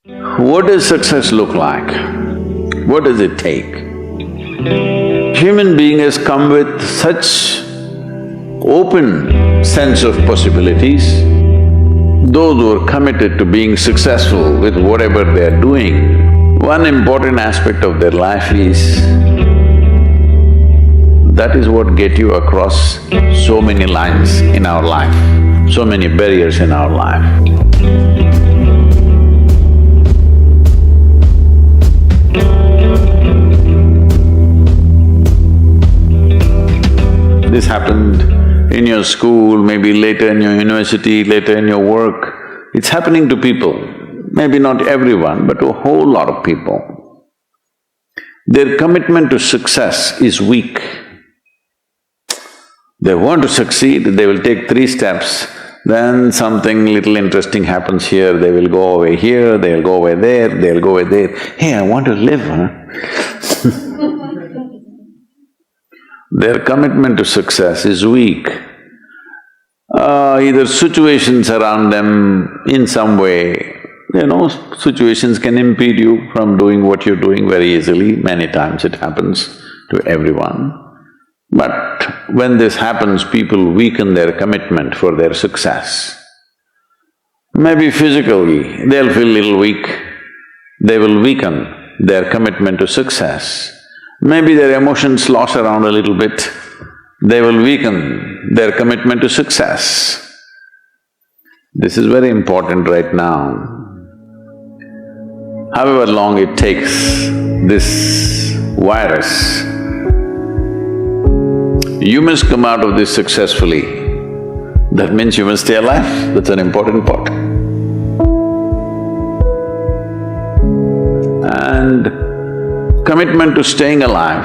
What does success look like? What does it take? Human being has come with such open sense of possibilities. Those who are committed to being successful with whatever they are doing, one important aspect of their life is that is what get you across so many lines in our life, so many barriers in our life. This happened in your school, maybe later in your university, later in your work. It's happening to people, maybe not everyone, but to a whole lot of people. Their commitment to success is weak. They want to succeed, they will take 3 steps, then something little interesting happens here, they will go away here, they'll go away there, they'll go away there. Hey, I want to live, huh? Their commitment to success is weak. Either situations around them in some way, situations can impede you from doing what you're doing very easily. Many times it happens to everyone. But when this happens, people weaken their commitment for their success. Maybe physically, they'll feel a little weak, they will weaken their commitment to success. Maybe their emotions slosh around a little bit, they will weaken their commitment to success. This is very important right now. However long it takes, this virus, you must come out of this successfully. That means you must stay alive, that's an important part. And commitment to staying alive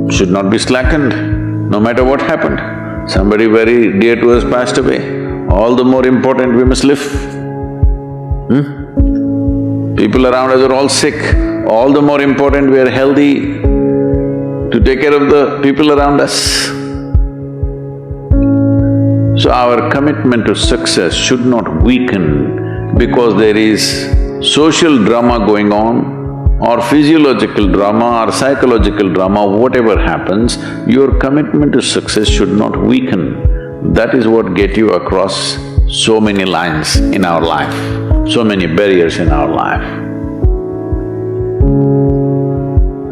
should not be slackened, no matter what happened. Somebody very dear to us passed away, all the more important we must live. People around us are all sick, all the more important we are healthy to take care of the people around us. So our commitment to success should not weaken because there is social drama going on, or physiological drama or psychological drama, whatever happens, your commitment to success should not weaken. That is what get you across so many lines in our life, so many barriers in our life.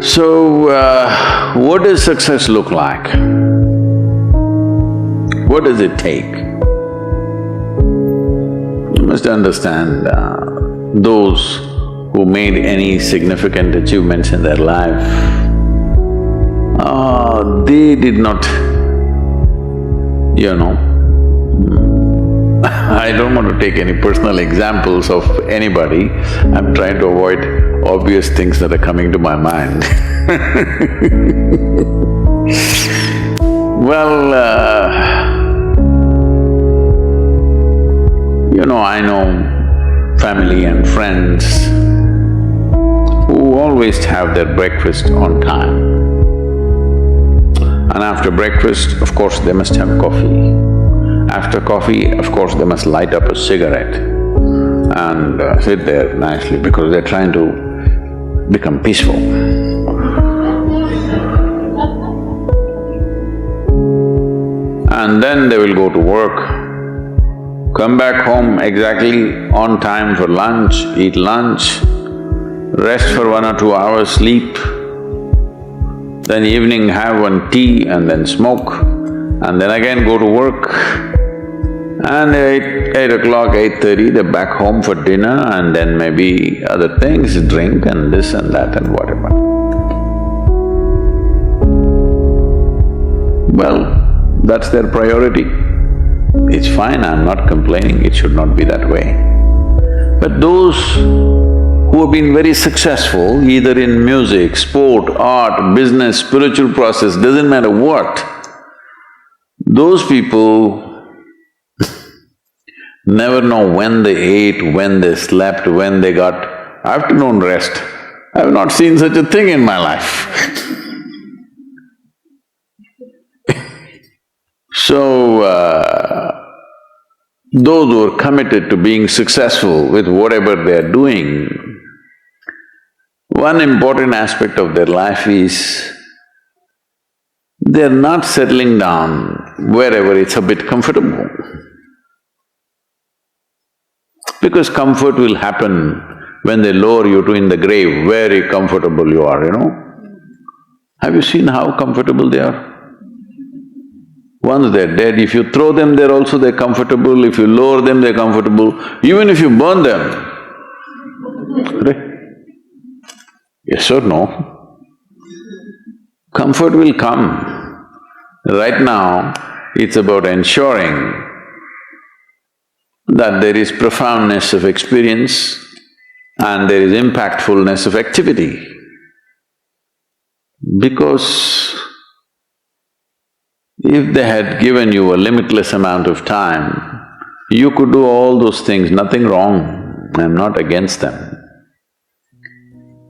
So, what does success look like? What does it take? You must understand, those who made any significant achievements in their life, they did not, I don't want to take any personal examples of anybody, I'm trying to avoid obvious things that are coming to my mind. Well, I know family and friends who always have their breakfast on time. And after breakfast, of course, they must have coffee. After coffee, of course, they must light up a cigarette and sit there nicely because they're trying to become peaceful. And then they will go to work, come back home exactly on time for lunch, eat lunch, rest for 1 or 2 hours, sleep, then evening have one tea and then smoke, and then again go to work. And 8 o'clock, 8:30, they're back home for dinner and then maybe other things, drink and this and that and whatever. Well, that's their priority. It's fine, I'm not complaining, it should not be that way. But those who have been very successful, either in music, sport, art, business, spiritual process, doesn't matter what, those people never know when they ate, when they slept, when they got afternoon rest. I have not seen such a thing in my life. So, those who are committed to being successful with whatever they are doing, one important aspect of their life is they're not settling down wherever it's a bit comfortable. Because comfort will happen when they lower you to in the grave, very comfortable you are, you know. Have you seen how comfortable they are? Once they're dead, if you throw them there also they're comfortable, if you lower them they're comfortable, even if you burn them. Right? Yes or no? Comfort will come. Right now, it's about ensuring that there is profoundness of experience and there is impactfulness of activity. Because if they had given you a limitless amount of time, you could do all those things, nothing wrong, I'm not against them.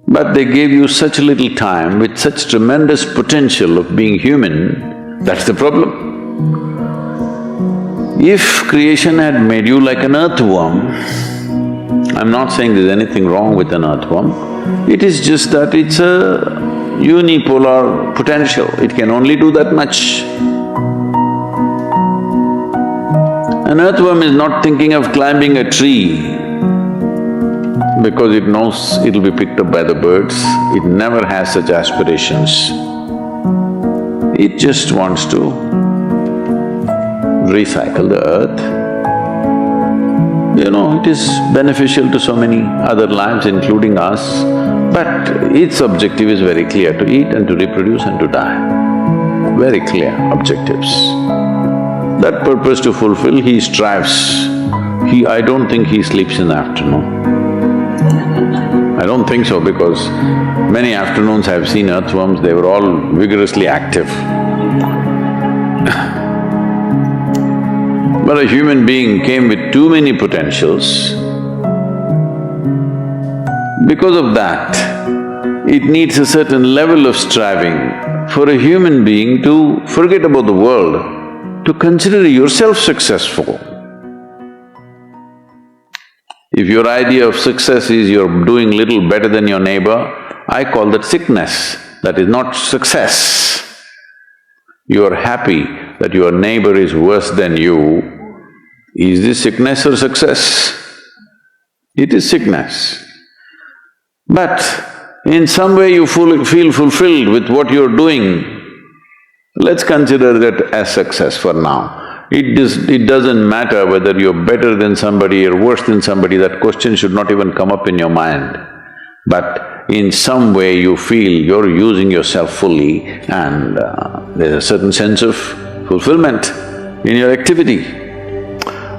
But they gave you such little time with such tremendous potential of being human, that's the problem. If creation had made you like an earthworm, I'm not saying there's anything wrong with an earthworm, it is just that it's a unipolar potential, it can only do that much. An earthworm is not thinking of climbing a tree because it knows it'll be picked up by the birds, it never has such aspirations. It just wants to recycle the earth. You know, it is beneficial to so many other lives including us, but its objective is very clear, to eat and to reproduce and to die. Very clear objectives. That purpose to fulfill, he strives. I don't think he sleeps in the afternoon. I don't think so because many afternoons I've seen earthworms, they were all vigorously active. But a human being came with too many potentials. Because of that, it needs a certain level of striving for a human being to forget about the world, to consider yourself successful. If your idea of success is you're doing little better than your neighbor, I call that sickness, that is not success. You are happy that your neighbor is worse than you. Is this sickness or success? It is sickness. But in some way you feel fulfilled with what you're doing, let's consider that as success for now. It doesn't matter whether you're better than somebody or worse than somebody, that question should not even come up in your mind. But in some way you feel you're using yourself fully and there's a certain sense of fulfillment in your activity.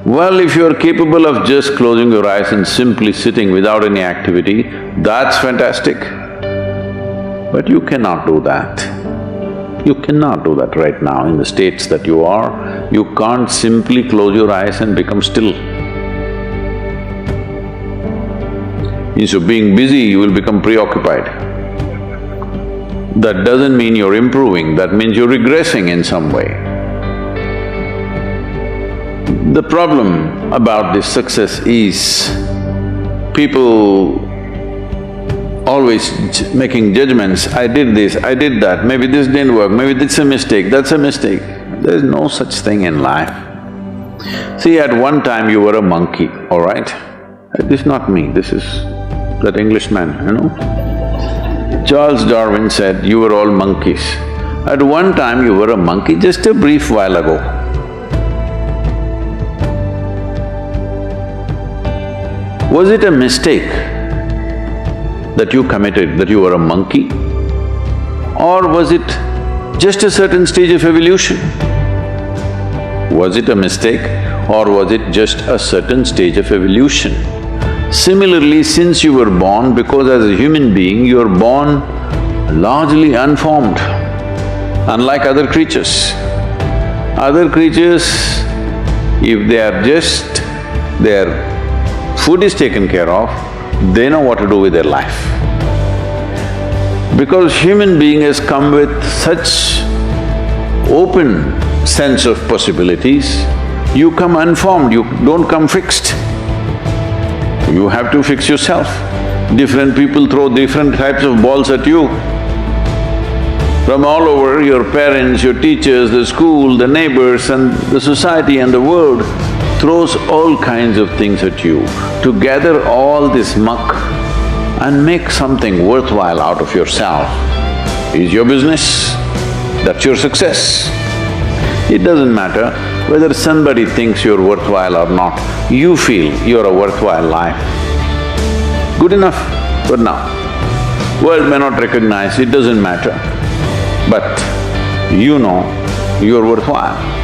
Well, if you're capable of just closing your eyes and simply sitting without any activity, that's fantastic. But you cannot do that. You cannot do that right now in the states that you are. You can't simply close your eyes and become still. Instead of being busy, you will become preoccupied. That doesn't mean you're improving, that means you're regressing in some way. The problem about this success is people always making judgments, I did this, I did that, maybe this didn't work, maybe this is a mistake, that's a mistake. There's no such thing in life. See, at one time you were a monkey, all right? This is not me, this is that Englishman, you know. Charles Darwin said, you were all monkeys. At one time you were a monkey, just a brief while ago. Was it a mistake that you committed, that you were a monkey? Or was it just a certain stage of evolution? Was it a mistake or was it just a certain stage of evolution? Similarly, since you were born, because as a human being, you are born largely unformed, unlike other creatures. Other creatures, if they are just… their food is taken care of, they know what to do with their life. Because human being has come with such open sense of possibilities, You come unformed, you don't come fixed. You have to fix yourself. Different people throw different types of balls at you. From all over, your parents, your teachers, the school, the neighbors and the society and the world throws all kinds of things at you. To gather all this muck and make something worthwhile out of yourself is your business. That's your success. It doesn't matter whether somebody thinks you're worthwhile or not, you feel you're a worthwhile life. Good enough for now. World may not recognize, it doesn't matter, but you know you're worthwhile.